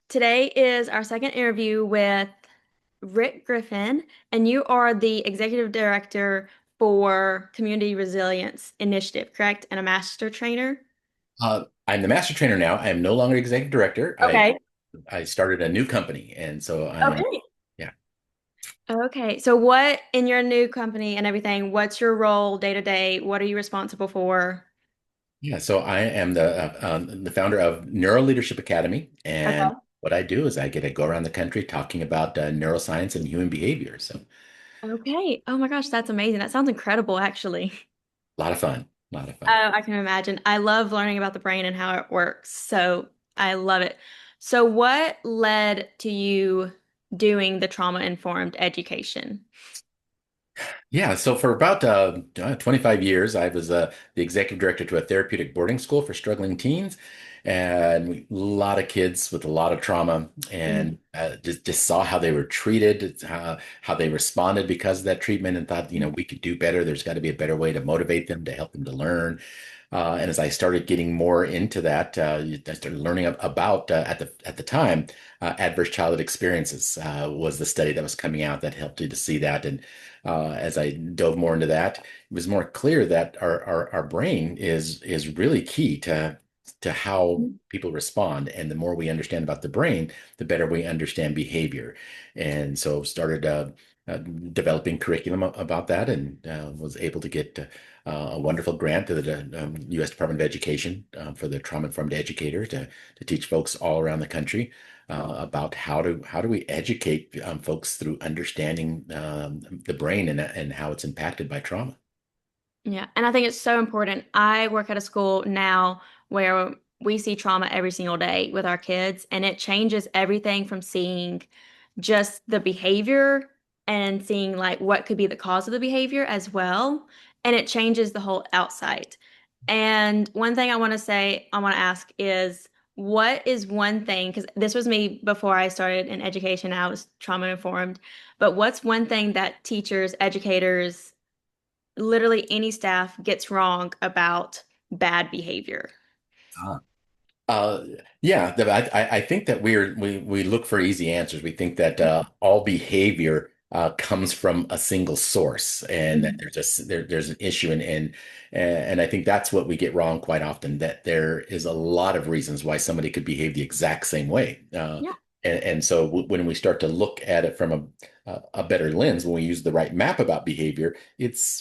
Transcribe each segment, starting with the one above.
Today is our second interview with Rick Griffin, and you are the executive director for Community Resilience Initiative, correct? And a master trainer? I'm the master trainer now. I am no longer executive director. Okay. I started a new company, and so I am. Okay. Yeah, Okay. So what in your new company and everything, what's your role day to day? What are you responsible for? yeah. So I am the founder of Neuro Leadership Academy, and Okay. what I do is I get to go around the country talking about neuroscience and human behavior. So Okay. Oh my gosh, that's amazing. That sounds incredible, actually. a lot of fun, a lot of fun. Oh, I can imagine. I love learning about the brain and how it works. So I love it. So what led to you doing the trauma-informed education? Yeah, so for about 25 years, I was the executive director to a therapeutic boarding school for struggling teens, and a lot of kids with a lot of trauma, Mhm. and just saw how they were treated, how they responded because of that treatment, and thought, we could do better. There's got to be a better way to motivate them, to help them to learn. And as I started getting more into that, I started learning about at the time adverse childhood experiences was the study that was coming out that helped you to see that. And as I dove more into that, it was more clear that our brain is really key to how people respond. And the more we understand about the brain, the better we understand behavior. And so started developing curriculum about that, and was able to get a wonderful grant to the U.S. Department of Education for the trauma-informed educator to teach folks all around the country about how do we educate folks through understanding the brain and how it's impacted by trauma. Yeah, and I think it's so important. I work at a school now where we see trauma every single day with our kids, and it changes everything from seeing just the behavior and seeing like what could be the cause of the behavior as well. And it changes the whole outside. And one thing I want to ask is what is one thing, because this was me before I started in education, I was trauma informed, but what's one thing that teachers, educators, literally any staff gets wrong about bad behavior? Ah. Uh, yeah, I think that we look for easy answers. We think that all behavior comes from a single source, and that Mhm. there's an issue, and I think that's what we get wrong quite often. That there is a lot of reasons why somebody could behave the exact same way, Yeah. and so when we start to look at it from a better lens, when we use the right map about behavior,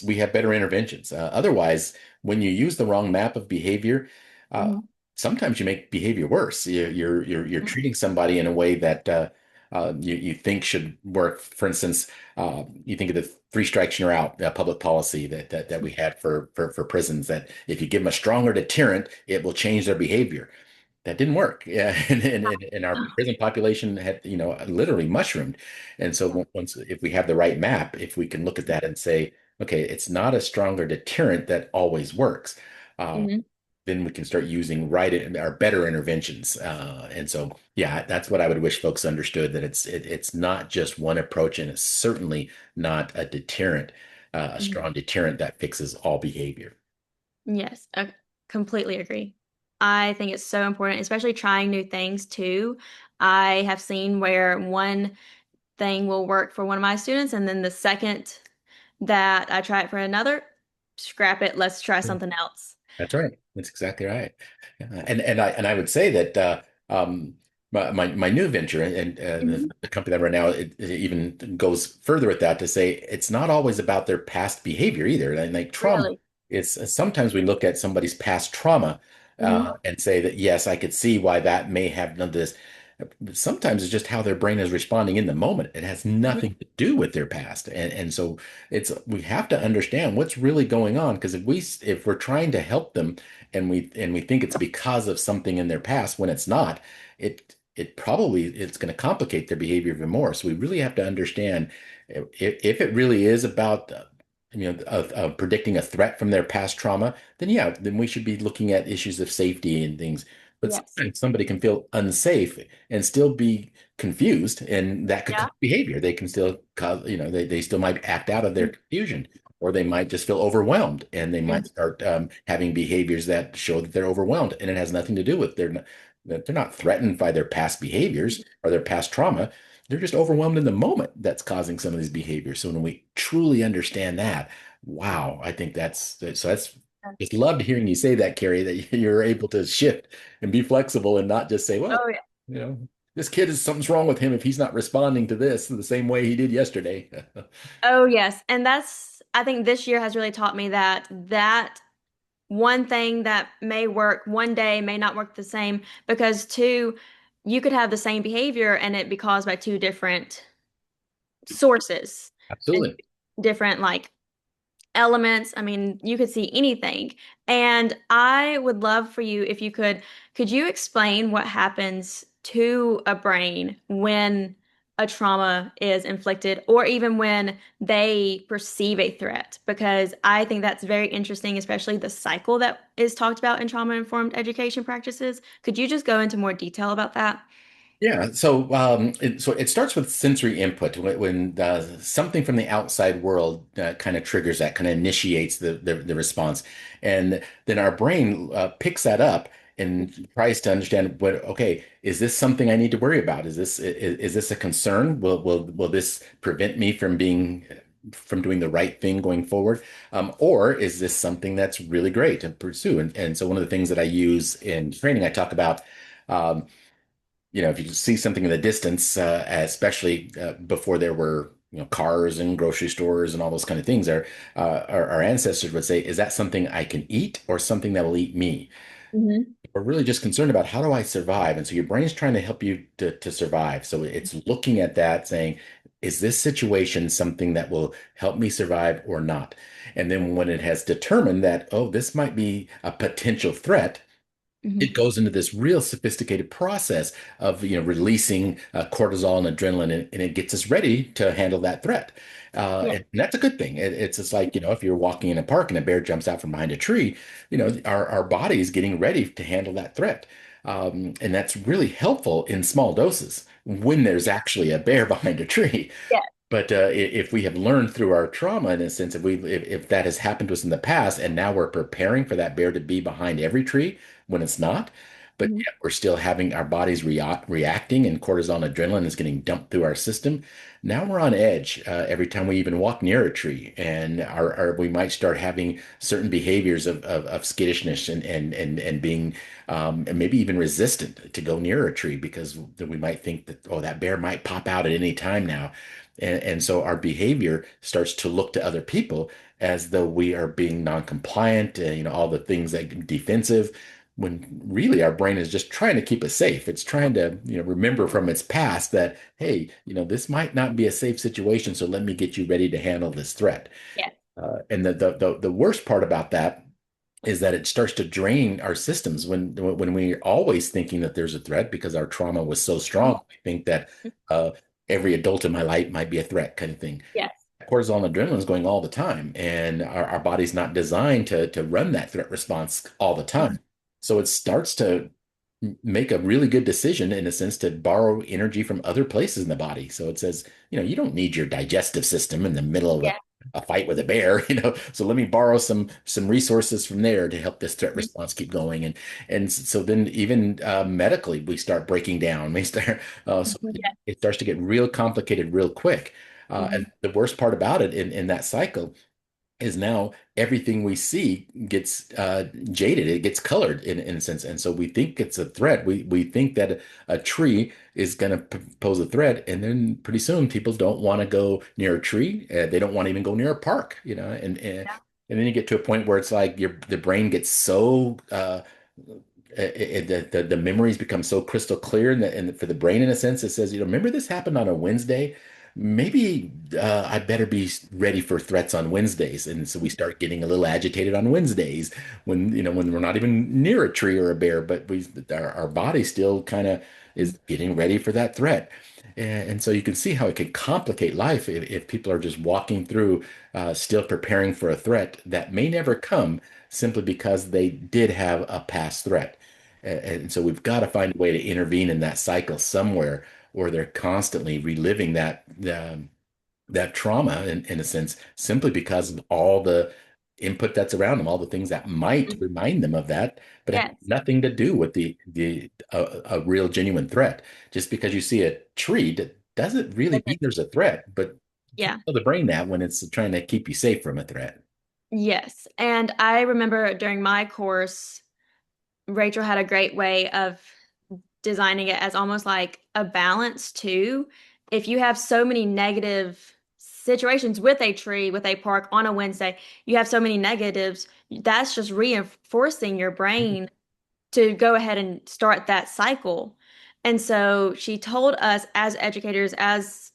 we have better interventions. Otherwise, when you use the wrong map of behavior. Uh, Mhm. Sometimes you make behavior worse. You're treating somebody in a way that you think should work. For instance, you think of the three strikes and you're out public policy that we had for prisons. That if you give them a stronger deterrent, it will change their behavior. That didn't work. Yeah, and our prison population had literally mushroomed. And so once if we have the right map, if we can look at that and say, okay, it's not a stronger deterrent that always works. Mhm. Then we can start using our better interventions. And so, yeah, that's what I would wish folks understood, that it's not just one approach, and it's certainly not a deterrent, a Mhm. strong deterrent that fixes all behavior. Yes, I completely agree. I think it's so important, especially trying new things too. I have seen where one thing will work for one of my students, and then the second that I try it for another, scrap it, let's try something else. That's right. That's exactly right. Yeah. And I would say that my new venture, and Mhm. the company that I'm right now, it even goes further with that to say it's not always about their past behavior either. And like trauma, Really? it's sometimes we look at somebody's past trauma Mhm. and say that yes, I could see why that may have done this. But sometimes it's just how their brain is responding in the moment. It has Mhm. nothing to do with their past, and so we have to understand what's really going on, because if we're trying to help them and we think it's because of something in their past when it's not, it's going to complicate their behavior even more. So we really have to understand if it really is about predicting a threat from their past trauma, then yeah, then we should be looking at issues of safety and things. But Yes. sometimes somebody can feel unsafe and still be confused, and that could Yeah. cause behavior. They can still cause, they still might act out of their confusion, or they might just feel overwhelmed, and they might Mhm. start having behaviors that show that they're overwhelmed, and it has nothing to do with that they're not threatened by their past behaviors or their past trauma. They're just overwhelmed in the moment that's causing some of these behaviors. So when we truly understand that, wow, I think that's just loved hearing you say that, Carrie, that you're able to shift and be flexible and not just say, well, Oh yeah. you know, this kid is something's wrong with him if he's not responding to this the same way he did yesterday. Oh yes. And that's, I think this year has really taught me that one thing that may work one day may not work the same, because two, you could have the same behavior and it be caused by two different sources and Absolutely. different like elements. I mean, you could see anything. And I would love for you if you could you explain what happens to a brain when a trauma is inflicted or even when they perceive a threat? Because I think that's very interesting, especially the cycle that is talked about in trauma-informed education practices. Could you just go into more detail about that? Yeah, so it starts with sensory input when something from the outside world kind of triggers that, kind of initiates the response, and then our brain picks that up and tries to understand what. Okay, is this something I need to worry about? Is this a concern? Will this prevent me from doing the right thing going forward, or is this something that's really great to pursue? And so one of the things that I use in training, I talk about. Um, if you see something in the distance, especially before there were, cars and grocery stores and all those kind of things, our ancestors would say, is that something I can eat or something that will eat me? Hmm. We're really just concerned about how do I survive? And so your brain's trying to help you to survive. So it's looking at that saying, is this situation something that will help me survive or not? And then when it has determined that, oh, this might be a potential threat, it Hmm. goes into this real sophisticated process of releasing cortisol and adrenaline, and it gets us ready to handle that threat. Yeah. And that's a good thing. It's just like, if you're walking in a park and a bear jumps out from behind a tree, our body is getting ready to handle that threat. And that's really helpful in small doses when there's actually a bear behind a tree. Yeah. But if we have learned through our trauma, in a sense, if that has happened to us in the past, and now we're preparing for that bear to be behind every tree when it's not, but Hmm. yet we're still having our bodies reacting, and cortisol and adrenaline is getting dumped through our system. Now we're on edge every time we even walk near a tree, and we might start having certain behaviors of skittishness and being and maybe even resistant to go near a tree because we might think that, oh, that bear might pop out at any time now. And so our behavior starts to look to other people as though we are being non-compliant, all the things that defensive, when really our brain is just trying to keep us safe. It's trying to, remember from its past that, hey, this might not be a safe situation, so let me get you ready to handle this threat. Yeah. And the worst part about that is that it starts to drain our systems when we're always thinking that there's a threat because our trauma was so strong. We think that uh, every adult in my life might be a threat, kind of thing. Yes. Cortisol and adrenaline is going all the time, and our body's not designed to run that threat response all the time. So it starts to make a really good decision in a sense to borrow energy from other places in the body. So it says, you don't need your digestive system in the middle of Yeah. a fight with a bear, So let me borrow some resources from there to help this threat Mhm. response keep going. And so then even medically we start breaking down. We start so Yeah. it starts to get real complicated real quick. And Mhm. the worst part about it in that cycle is now everything we see gets jaded. It gets colored in a sense. And so we think it's a threat. We think that a tree is going to pose a threat. And then pretty soon people don't want to go near a tree. They don't want to even go near a park, Yeah. and then you get to a point where it's like the brain gets so the memories become so crystal clear, and for the brain, in a sense, it says, remember this happened on a Wednesday. Maybe I better be ready for threats on Wednesdays, and so we start getting a little agitated on Wednesdays when we're not even near a tree or a bear, but our body still kind of is getting ready for that threat. And so you can see how it can complicate life if people are just walking through, still preparing for a threat that may never come simply because they did have a past threat. And so we've got to find a way to intervene in that cycle somewhere, or they're constantly reliving that trauma in a sense, simply because of all the input that's around them, all the things that might Mhm. remind them of that, but it has Yes. nothing to do with the a real genuine threat. Just because you see a tree doesn't really mean there's a threat, but you can't Yeah. tell the brain that when it's trying to keep you safe from a threat. Yes. And I remember during my course, Rachel had a great way of designing it as almost like a balance too. If you have so many negative situations with a tree, with a park on a Wednesday, you have so many negatives, that's just reinforcing your brain to go ahead and start that cycle. And so she told us as educators, as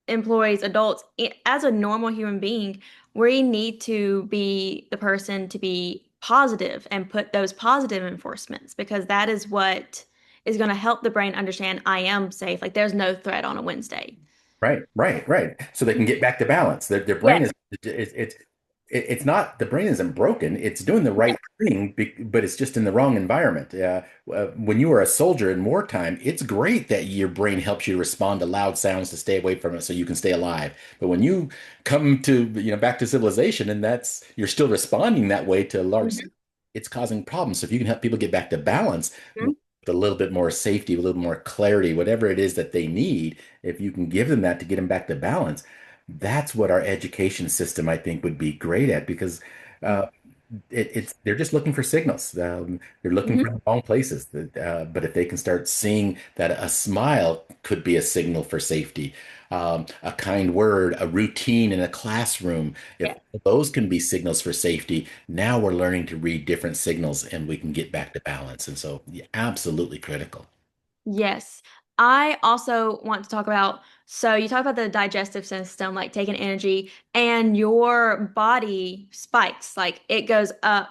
employees, adults, as a normal human being, we need to be the person to be positive and put those positive enforcements because that is what is going to help the brain understand I am safe. Like there's no threat on a Wednesday. Right, right, right. So they can get back to balance. Their brain Yes. is it's not the brain isn't broken. It's doing the right thing, but it's just in the wrong environment. When you were a soldier in wartime, it's great that your brain helps you respond to loud sounds to stay away from it so you can stay alive. But when you come to, back to civilization and that's you're still responding that way to a large, Mhm. it's causing problems. So if you can help people get back to balance, Mhm. a little bit more safety, a little more clarity, whatever it is that they need, if you can give them that to get them back to balance, that's what our education system, I think, would be great at because uh, it's they're just looking for signals. They're looking Mhm. for the wrong places. But if they can start seeing that a smile could be a signal for safety, a kind word, a routine in a classroom, if Yeah. those can be signals for safety, now we're learning to read different signals and we can get back to balance. And so, yeah, absolutely critical. Yes. I also want to talk about, so you talk about the digestive system, like taking energy, and your body spikes, like it goes up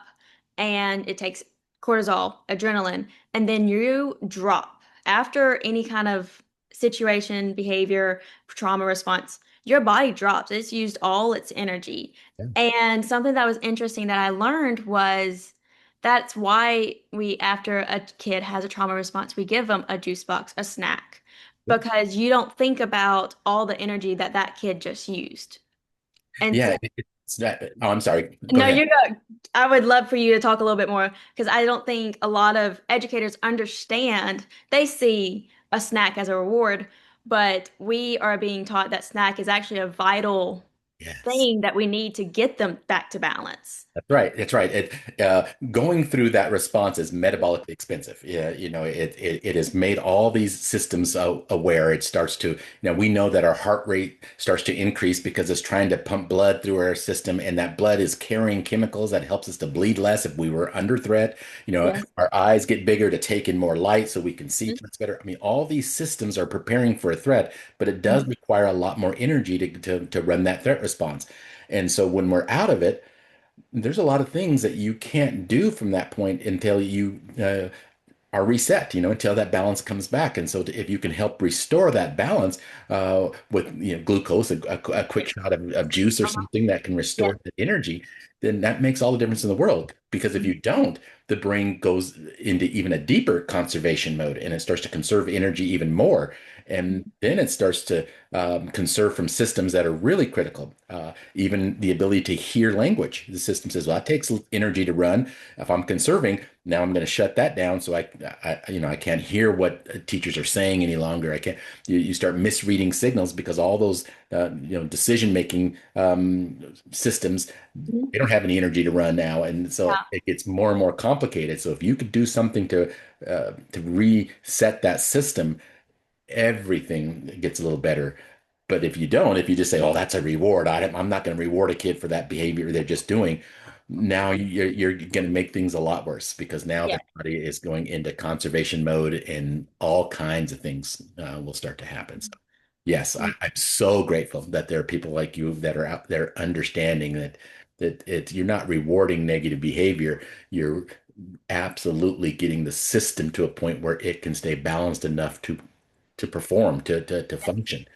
and it takes cortisol, adrenaline, and then you drop. After any kind of situation, behavior, trauma response, your body drops. It's used all its energy. Yeah. And something that was interesting that I learned was that's why we, after a kid has a trauma response, we give them a juice box, a snack, because you don't think about all the energy that that kid just used. And so, Yeah, it's not, oh, I'm sorry. Go no, ahead. you go. I would love for you to talk a little bit more because I don't think a lot of educators understand. They see a snack as a reward, but we are being taught that snack is actually a vital Yes. thing that we need to get them back to balance. That's right. That's right. Going through that response is metabolically expensive. Yeah, it has made all these systems aware. It starts to, we know that our heart rate starts to increase because it's trying to pump blood through our system, and that blood is carrying chemicals that helps us to bleed less if we were under threat. Yes. Our eyes get bigger to take in more light so we can see things better. I mean, all these systems are preparing for a threat, but it does require a lot more energy to run that threat response. And so when we're out of it, there's a lot of things that you can't do from that point until you are reset, until that balance comes back. And so if you can help restore that balance with glucose, a quick shot of juice or Uh-huh. something that can Yes. restore the energy, then that makes all the difference in the world. Because if you don't, the brain goes into even a deeper conservation mode and it starts to conserve energy even more. And then it starts to conserve from systems that are really critical. Even the ability to hear language. The system says, well, that takes energy to run. If I'm conserving, now I'm going to shut that down so I can't hear what teachers are saying any longer. I can't. You start misreading signals because all those decision making systems, Mhm. they don't have any energy to run now, and so it gets more and more complicated. So if you could do something to reset that system, everything gets a little better. But if you don't, if you just say, "Oh, that's a reward," I'm not going to reward a kid for that behavior they're just doing. Now you're going to make things a lot worse because now Yeah. the body is going into conservation mode and all kinds of things will start to happen. So, yes, I'm so grateful that there are people like you that are out there understanding that you're not rewarding negative behavior. You're absolutely getting the system to a point where it can stay balanced enough to perform, to function.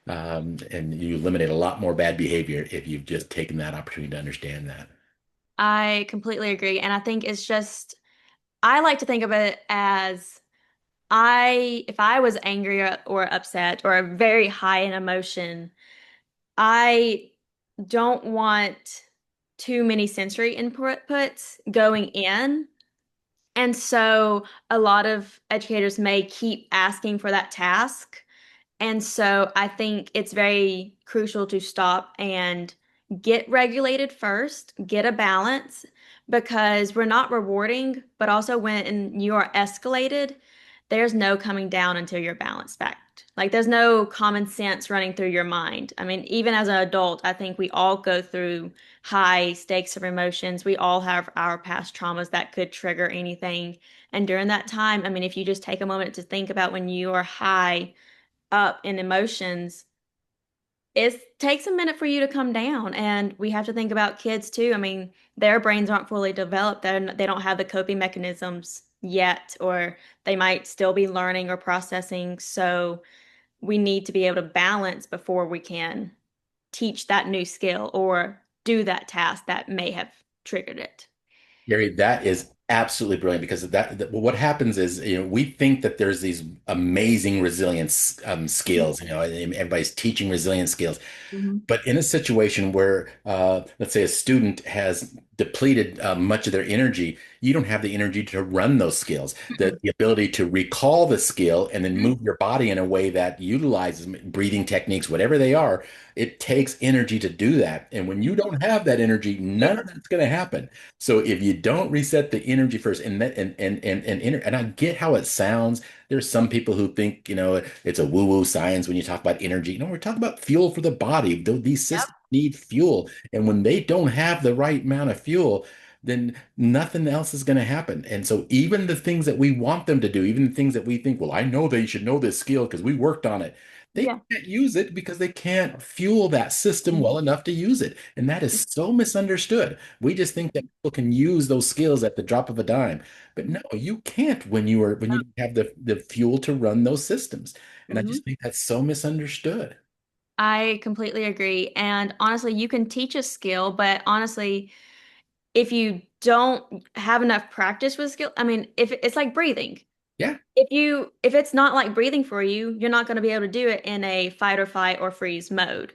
And you eliminate a lot more bad behavior if you've just taken that opportunity to understand that. I completely agree. And I think it's just, I like to think of it as if I was angry or upset or very high in emotion, I don't want too many sensory inputs going in. And so a lot of educators may keep asking for that task. And so I think it's very crucial to stop and get regulated first, get a balance, because we're not rewarding, but also when you are escalated, there's no coming down until you're balanced back. Like there's no common sense running through your mind. I mean, even as an adult, I think we all go through high stakes of emotions. We all have our past traumas that could trigger anything. And during that time, I mean, if you just take a moment to think about when you are high up in emotions, it takes a minute for you to come down. And we have to think about kids too. I mean, their brains aren't fully developed. They don't have the coping mechanisms yet, or they might still be learning or processing. So we need to be able to balance before we can teach that new skill or do that task that may have triggered it. Gary, that is absolutely brilliant because what happens is, we think that there's these amazing resilience skills, and everybody's teaching resilience skills. Mhm. But in a situation where, let's say, a student has depleted much of their energy, you don't have the energy to run those skills. The ability to recall the skill and then move your body in a way that utilizes breathing techniques, whatever they are, it takes energy to do that. And when you don't have that energy, Yeah. none of that's going to happen. So if you don't reset the energy first, and I get how it sounds. There's some people who think, it's a woo-woo science when you talk about energy. No, we're talking about fuel for the body. These Yep. systems need fuel. And when they don't have the right amount of fuel, then nothing else is going to happen. And so even the things that we want them to do, even the things that we think, well, I know they should know this skill because we worked on it. They Yeah. can't use it because they can't fuel that system well enough to use it. And that is so misunderstood. We just think that people can use those skills at the drop of a dime. But no, you can't when you have the fuel to run those systems. And I Mhm. just think that's so misunderstood. I completely agree. And honestly, you can teach a skill, but honestly, if you don't have enough practice with skill, I mean, if it's like breathing. Yeah, If it's not like breathing for you, you're not going to be able to do it in a fight or flight or freeze mode.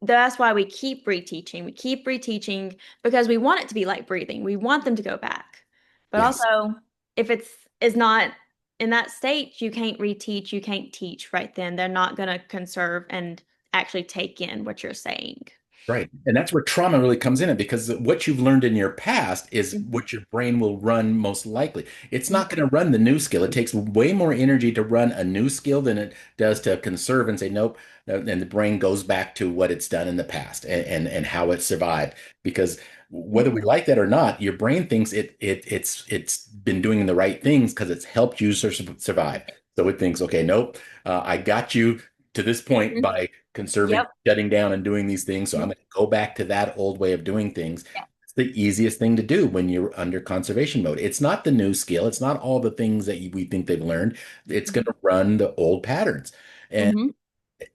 That's why we keep reteaching. We keep reteaching because we want it to be like breathing. We want them to go back. But yes. also, if it's is not in that state, you can't reteach, you can't teach right then. They're not going to conserve and actually take in what you're saying. Right. And that's where trauma really comes in it because what you've learned in your past is Mhm. what your brain will run most likely. It's Mhm. not going to run the new skill. It takes way more energy to run a new skill than it does to conserve and say, nope. And the brain goes back to what it's done in the past and how it survived. Because whether we Mhm. like that or not, your brain thinks it's been doing the right things because it's helped you survive. So it thinks, okay, nope, I got you to this point Mhm. by conserving, Yep. shutting down, and doing these things. So I'm Mhm. going to go back to that old way of doing things. Yeah. It's the easiest thing to do when you're under conservation mode. It's not the new skill. It's not all the things that we think they've learned. It's going Mhm. to run the old patterns. And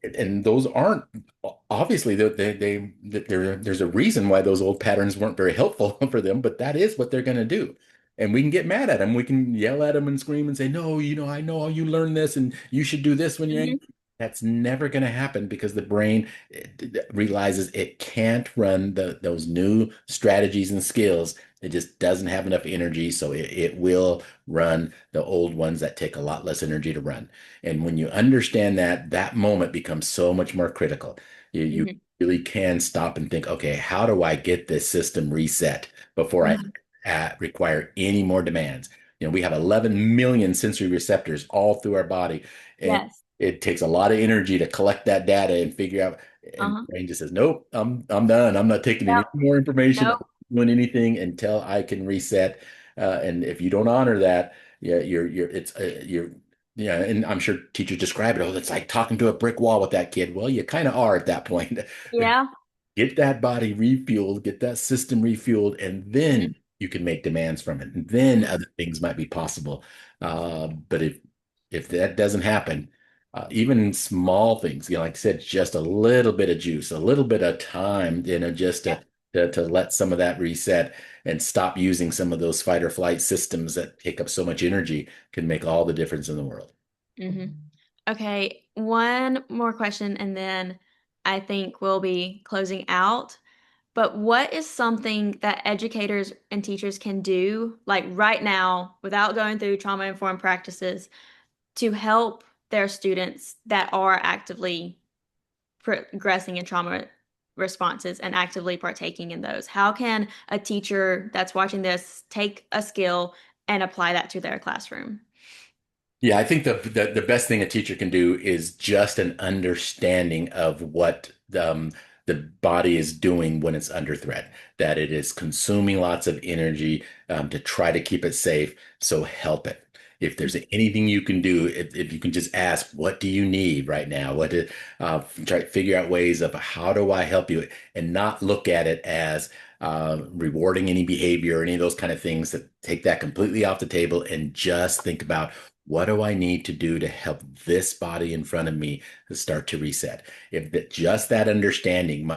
Mhm. those aren't obviously there's a reason why those old patterns weren't very helpful for them, but that is what they're going to do. And we can get mad at them. We can yell at them and scream and say, no, I know you learned this and you should do this when you're Mhm. angry. That's never going to happen because the brain realizes it can't run those new strategies and skills. It just doesn't have enough energy. So it will run the old ones that take a lot less energy to run. And when you understand that, that moment becomes so much more critical. You Mhm. really can stop and think, okay, how do I get this system reset before I Mhm. require any more demands? We have 11 million sensory receptors all through our body, and Yes. it takes a lot of energy to collect that data and figure out. And the Uh-huh. brain just says, nope, I'm done. I'm not taking any Yep. more information. I'm Nope. not doing anything until I can reset. And if you don't honor that, yeah, yeah, and I'm sure teachers describe it. Oh, it's like talking to a brick wall with that kid. Well, you kind of are at that point. Yeah. Get that body refueled, get that system refueled, and then Mhm. you can make demands from it. And then Mhm. other things might be possible. But if that doesn't happen, even small things, like I said, just a little bit of juice, a little bit of time, just Yeah. to let some of that reset and stop using some of those fight or flight systems that take up so much energy can make all the difference in the world. Mhm. Okay, one more question, and then I think we'll be closing out. But what is something that educators and teachers can do, like right now, without going through trauma-informed practices, to help their students that are actively progressing in trauma responses and actively partaking in those? How can a teacher that's watching this take a skill and apply that to their classroom? Yeah, I think the best thing a teacher can do is just an understanding of what the body is doing when it's under threat, that it is consuming lots of energy to try to keep it safe. So help it. If there's anything you can do, if you can just ask, what do you need right now? Try to figure out ways of how do I help you, and not look at it as rewarding any behavior or any of those kind of things. That take that completely off the table and just think about, what do I need to do to help this body in front of me to start to reset? If that, just that understanding,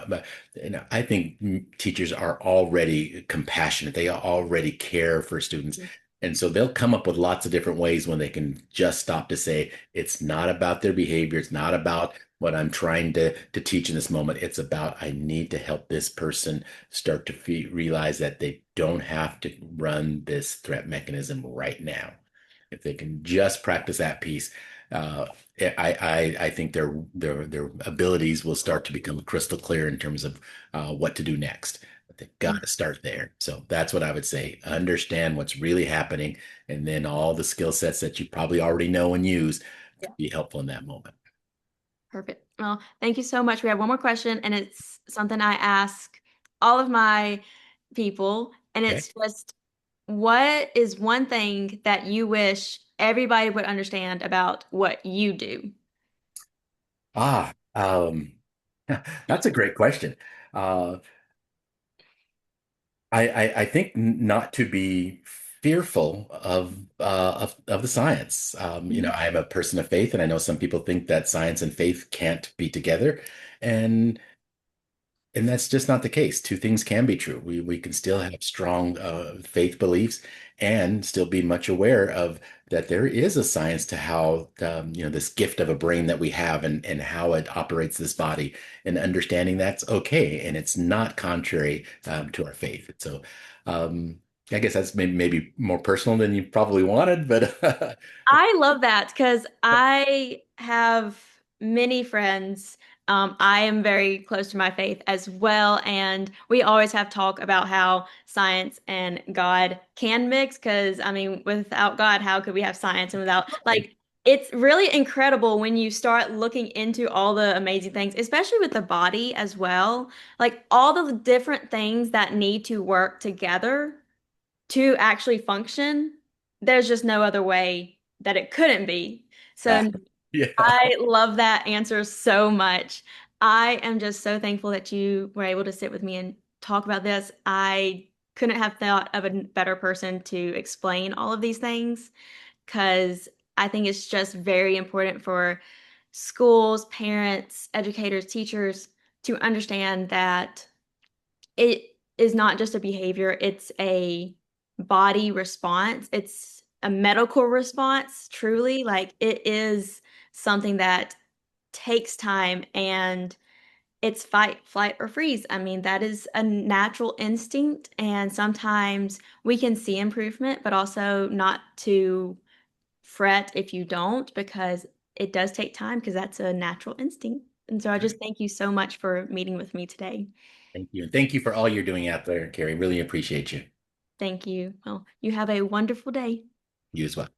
I think teachers are already compassionate. They already care for students. And so they'll come up with lots of different ways when they can just stop to say, it's not about their behavior. It's not about what I'm trying to teach in this moment. It's about, I need to help this person start to realize that they don't have to run this threat mechanism right now. If they can just practice that piece, uh, I think their abilities will start to become crystal clear in terms of what to do next. But they've got to start there. So that's what I would say. Understand what's really happening, and then all the skill sets that you probably already know and use Yeah. be helpful in that moment. Perfect. Well, thank you so much. We have one more question, and it's something I ask all of my people, and Okay. it's just, what is one thing that you wish everybody would understand about what you do? Ah, that's a great question. Uh, I think not to be fearful of the science. I'm a person of faith, and I know some people think that science and faith can't be together, and and that's just not the case. Two things can be true. We can still have strong faith beliefs and still be much aware of that there is a science to how this gift of a brain that we have, and how it operates this body, and understanding that's okay and it's not contrary to our faith. So I guess that's maybe more personal than you probably wanted, but I love that because I have many friends. I am very close to my faith as well, and we always have talk about how science and God can mix. Because I mean, without God, how could we have science? And without, like, it's really incredible when you start looking into all the amazing things, especially with the body as well. Like all the different things that need to work together to actually function, there's just no other way that it couldn't be. So yeah. I love that answer so much. I am just so thankful that you were able to sit with me and talk about this. I couldn't have thought of a better person to explain all of these things because I think it's just very important for schools, parents, educators, teachers to understand that it is not just a behavior, it's a body response. It's a medical response, truly. Like it is something that takes time and it's fight, flight, or freeze. I mean, that is a natural instinct. And sometimes we can see improvement, but also not to fret if you don't, because it does take time because that's a natural instinct. And so I just thank you so much for meeting with me today. Thank you. And thank you for all you're doing out there, Carrie. Really appreciate you. Thank you. Well, you have a wonderful day. You as well.